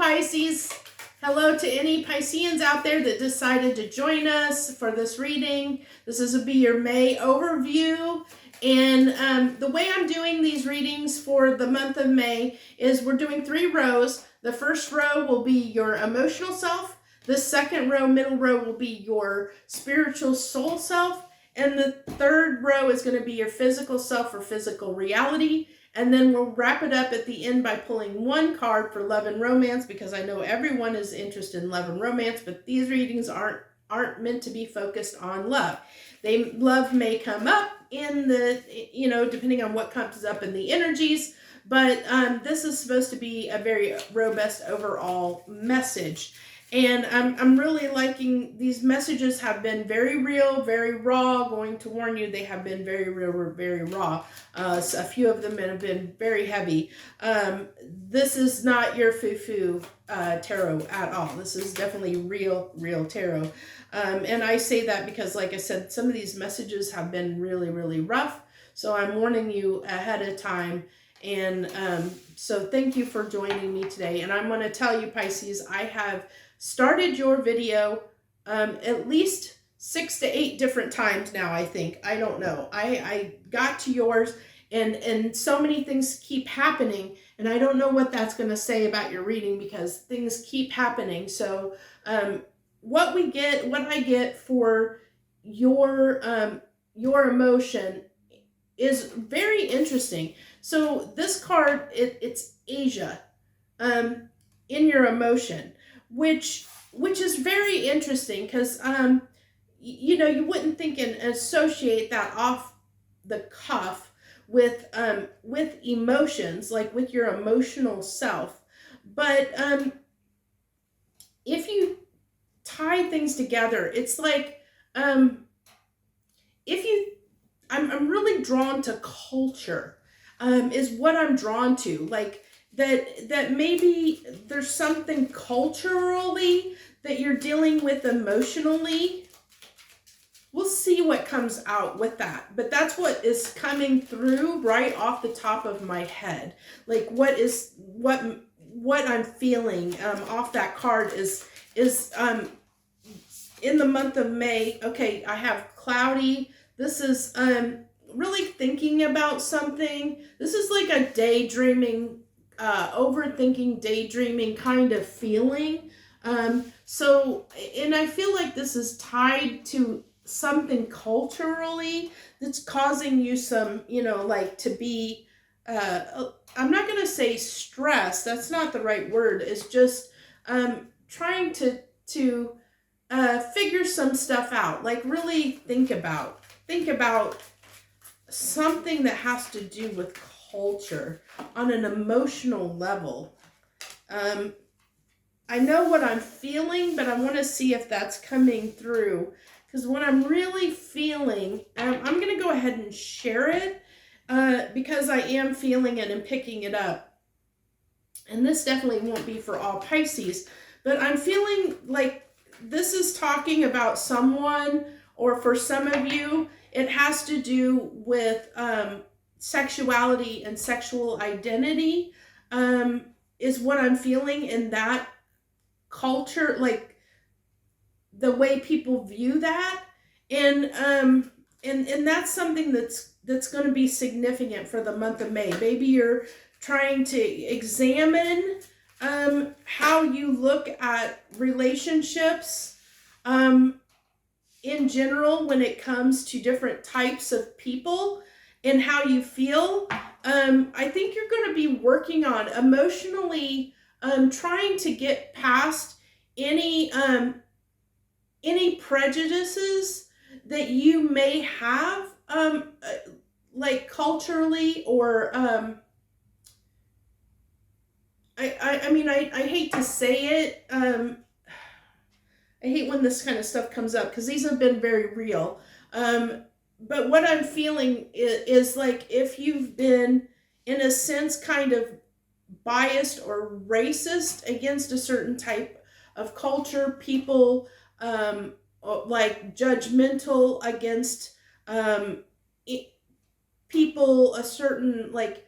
Pisces. Hello to any Pisceans out there that decided to join us for this reading. This will be your May overview. And the way I'm doing these readings for the month of May is we're doing 3 rows. The first row will be your emotional self. The second row, middle row, will be your spiritual soul self. And the third row is going to be your physical self or physical reality. And then we'll wrap it up at the end by pulling 1 card for love and romance, because I know everyone is interested in love and romance, but these readings aren't meant to be focused on love. Love may come up in the, depending on what comes up in the energies, but this is supposed to be a very robust overall message. And I'm really liking these messages. Have been very real, very raw. Going to warn you, they have been very real, very raw. So a few of them have been very heavy. This is not your foo-foo tarot at all. This is definitely real tarot. And I say that because, like I said, some of these messages have been really, really rough. So I'm warning you ahead of time. And so thank you for joining me today. And I'm going to tell you, Pisces, I have started your video at least 6 to 8 different times now, I think. I don't know. I got to yours and so many things keep happening, and I don't know what that's going to say about your reading because things keep happening. So what I get for your emotion is very interesting. So this card, it's Asia in your emotion, which is very interesting because you wouldn't think and associate that off the cuff with emotions, like with your emotional self. But if you tie things together, it's like I'm really drawn to culture, is what I'm drawn to. Like that maybe there's something culturally that you're dealing with emotionally. We'll see what comes out with that. But that's what is coming through right off the top of my head. Like what I'm feeling off that card is in the month of May. Okay, I have cloudy. This is really thinking about something. This is like a daydreaming, overthinking, daydreaming kind of feeling. So, and I feel like this is tied to something culturally that's causing you some, like to be, I'm not going to say stress. That's not the right word. It's just trying to figure some stuff out. Like really think about something that has to do with culture on an emotional level. I know what I'm feeling, but I want to see if that's coming through. Because what I'm really feeling, I'm going to go ahead and share it because I am feeling it and picking it up. And this definitely won't be for all Pisces, but I'm feeling like this is talking about someone, or for some of you, it has to do with sexuality and sexual identity, is what I'm feeling in that culture, like the way people view that. And that's something that's going to be significant for the month of May. Maybe you're trying to examine how you look at relationships in general when it comes to different types of people and how you feel. I think you're going to be working on emotionally trying to get past any prejudices that you may have, like culturally, or I mean, I hate to say it. I hate when this kind of stuff comes up because these have been very real. But what I'm feeling is like if you've been, in a sense, kind of biased or racist against a certain type of culture, people, like judgmental against people, a certain, like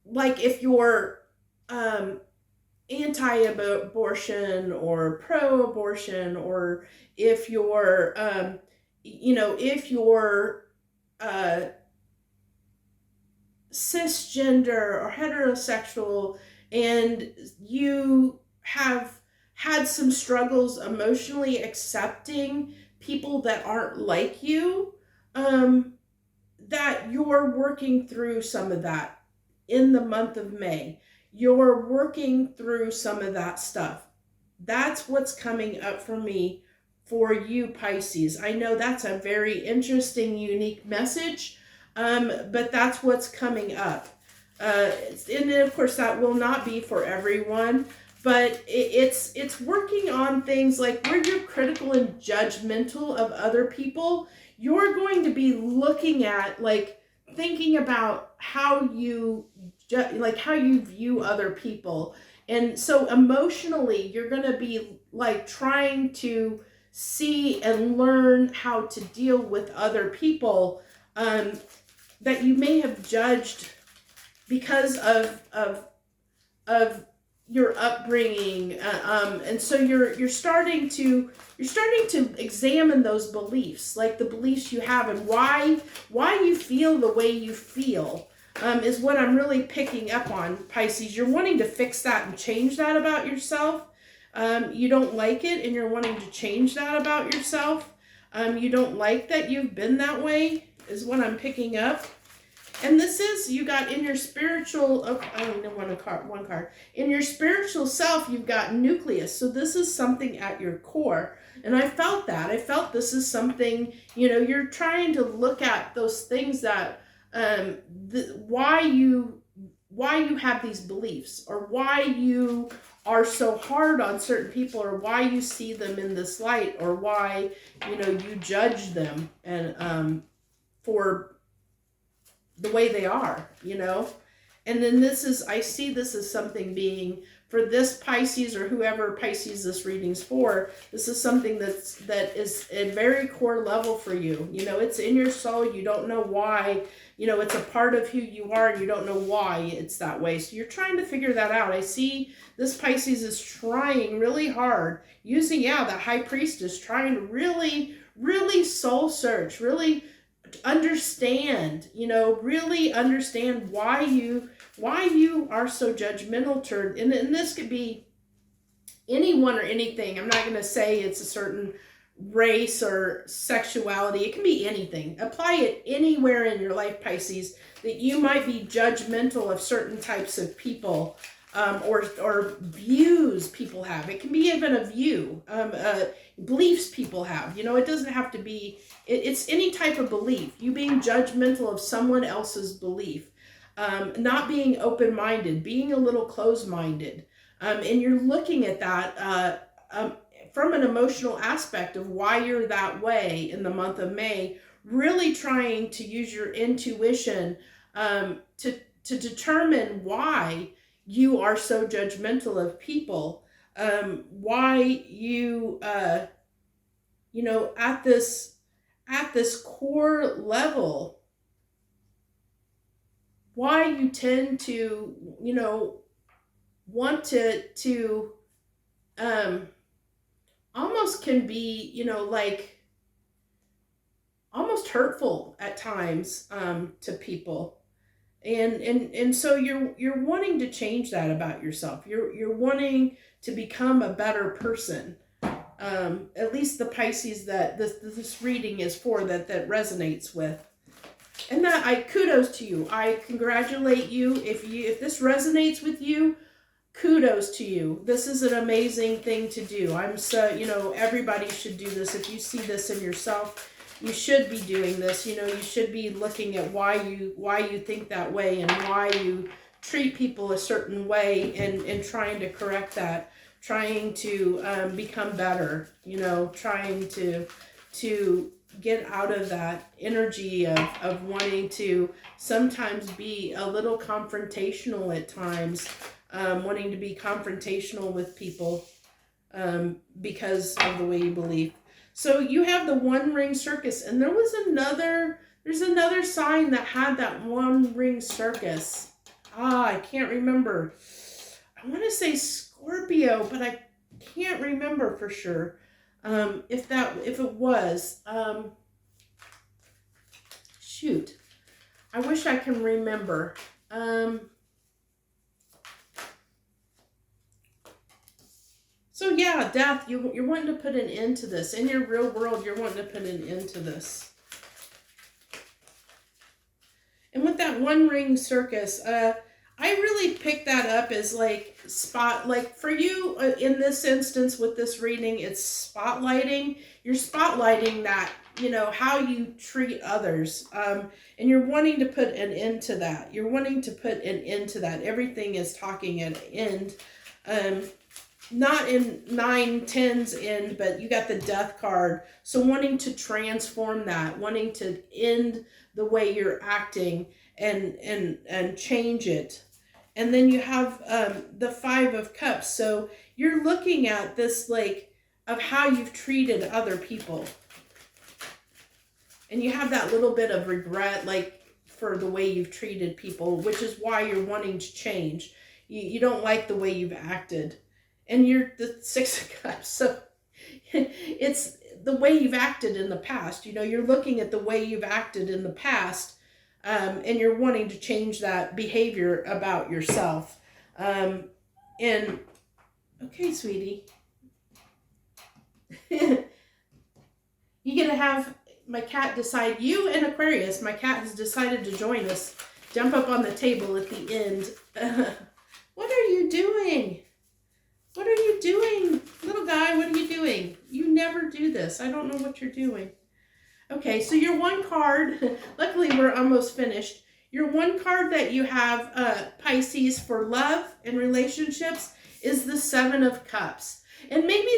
if you're anti-abortion or pro-abortion, or if you're, if you're cisgender or heterosexual, and you have had some struggles emotionally accepting people that aren't like you, that you're working through some of that in the month of May. You're working through some of that stuff. That's what's coming up for me for you, Pisces. I know that's a very interesting, unique message, but that's what's coming up. And then, of course, that will not be for everyone, but it's working on things like where you're critical and judgmental of other people. You're going to be looking at, like, thinking about how you view other people. And so emotionally, you're going to be like trying to see and learn how to deal with other people that you may have judged because of your upbringing, and so you're starting to examine those beliefs, like the beliefs you have, and why you feel the way you feel, is what I'm really picking up on, Pisces. You're wanting to fix that and change that about yourself. You don't like it, and you're wanting to change that about yourself. You don't like that you've been that way, is what I'm picking up. And this is, you got in your spiritual, okay, I don't know, one card. In your spiritual self, you've got nucleus. So this is something at your core. And I felt that. I felt this is something, you're trying to look at those things that, why you have these beliefs, or why you are so hard on certain people, or why you see them in this light, or why, you judge them and for the way they are, And then I see this as something being, for this Pisces, or whoever Pisces this reading's for, this is something that is a very core level for you. It's in your soul. You don't know why. It's a part of who you are, and you don't know why it's that way. So you're trying to figure that out. I see this Pisces is trying really hard, using, the High Priestess, trying to really, really soul search, really understand, really understand why you are so judgmental toward, and this could be anyone or anything. I'm not going to say it's a certain race or sexuality. It can be anything. Apply it anywhere in your life, Pisces, that you might be judgmental of certain types of people, or views people have. It can be even a view, beliefs people have. It doesn't have to be, it's any type of belief. You being judgmental of someone else's belief, not being open-minded, being a little closed-minded. And you're looking at that from an emotional aspect of why you're that way in the month of May, really trying to use your intuition to determine why you are so judgmental of people, why you, at this core level, why you tend to, want to almost can be, like almost hurtful at times to people. And so you're wanting to change that about yourself. You're wanting to become a better person. At least the Pisces that this reading is for, that resonates with. And that, I kudos to you. I congratulate you. If this resonates with you, kudos to you. This is an amazing thing to do. I'm so, everybody should do this. If you see this in yourself, you should be doing this. You should be looking at why you think that way, and why you treat people a certain way, and trying to correct that, trying to become better, trying to get out of that energy of wanting to sometimes be a little confrontational at times, wanting to be confrontational with people because of the way you believe. So you have the one ring circus, and there's another sign that had that one ring circus. I can't remember. I I want to say Scorpio, but I can't remember for sure. If it was, shoot, I wish I can remember. So yeah, death, you're wanting to put an end to this. In your real world, you're wanting to put an end to this. And with that one ring circus, I really picked that up as like for you in this instance with this reading, it's spotlighting. You're spotlighting that, how you treat others. And you're wanting to put an end to that. You're wanting to put an end to that. Everything is talking at an end. Not in 9/10's end, but you got the death card. So wanting to transform that, wanting to end the way you're acting and change it. And then you have the 5 of Cups. So you're looking at this of how you've treated other people. And you have that little bit of regret for the way you've treated people, which is why you're wanting to change. You don't like the way you've acted. And you're the 6 of Cups. So it's the way you've acted in the past. You're looking at the way you've acted in the past, and you're wanting to change that behavior about yourself. And okay, sweetie. You're going to have my cat decide, you and Aquarius, my cat has decided to join us. Jump up on the table at the end. What are you doing? What are you doing? Little guy, what are you doing? You never do this. I don't know what you're doing. Okay, so your one card, luckily we're almost finished. Your one card that you have, Pisces, for love and relationships is the 7 of Cups. And maybe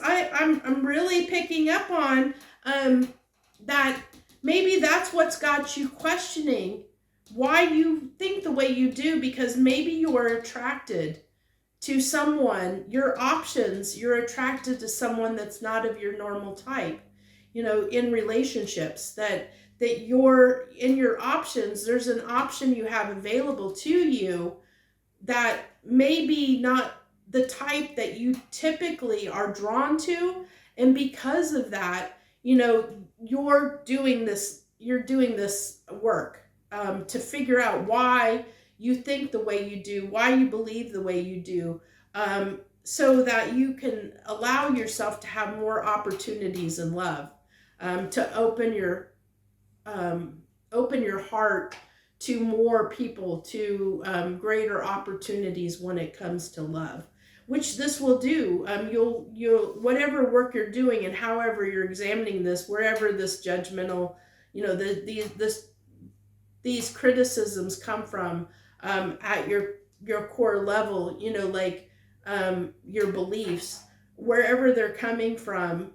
I'm really picking up on that maybe that's what's got you questioning why you think the way you do, because maybe you are attracted to someone, your options, you're attracted to someone that's not of your normal type, in relationships, that you're in your options, there's an option you have available to you that may be not the type that you typically are drawn to. And because of that, you're doing this work to figure out why you think the way you do, why you believe the way you do, so that you can allow yourself to have more opportunities in love, to open your heart to more people, to greater opportunities when it comes to love, which this will do. You'll whatever work you're doing and however you're examining this, wherever this judgmental, these criticisms come from, at your core level, your beliefs, wherever they're coming from,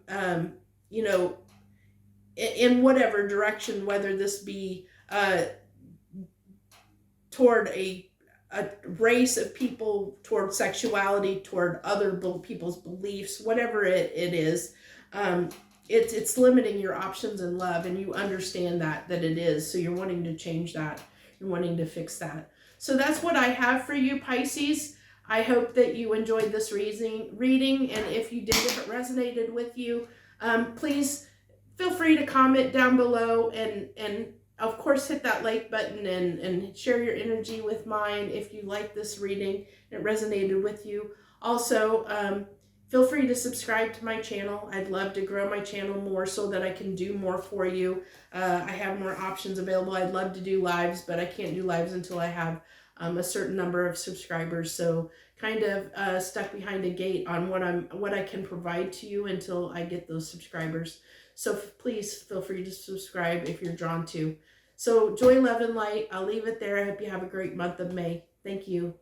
in whatever direction, whether this be toward a race of people, toward sexuality, toward other people's beliefs, whatever it is, it's limiting your options in love, and you understand that it is. So you're wanting to change that. You're wanting to fix that. So that's what I have for you, Pisces. I hope that you enjoyed this reading, and if you did, if it resonated with you, please feel free to comment down below, and of course hit that like button and share your energy with mine if you like this reading and it resonated with you. Also, feel free to subscribe to my channel. I'd love to grow my channel more so that I can do more for you. I have more options available. I'd love to do lives, but I can't do lives until I have a certain number of subscribers. So kind of stuck behind a gate on what I can provide to you until I get those subscribers. So please feel free to subscribe if you're drawn to. So joy, love, and light. I'll leave it there. I hope you have a great month of May. Thank you.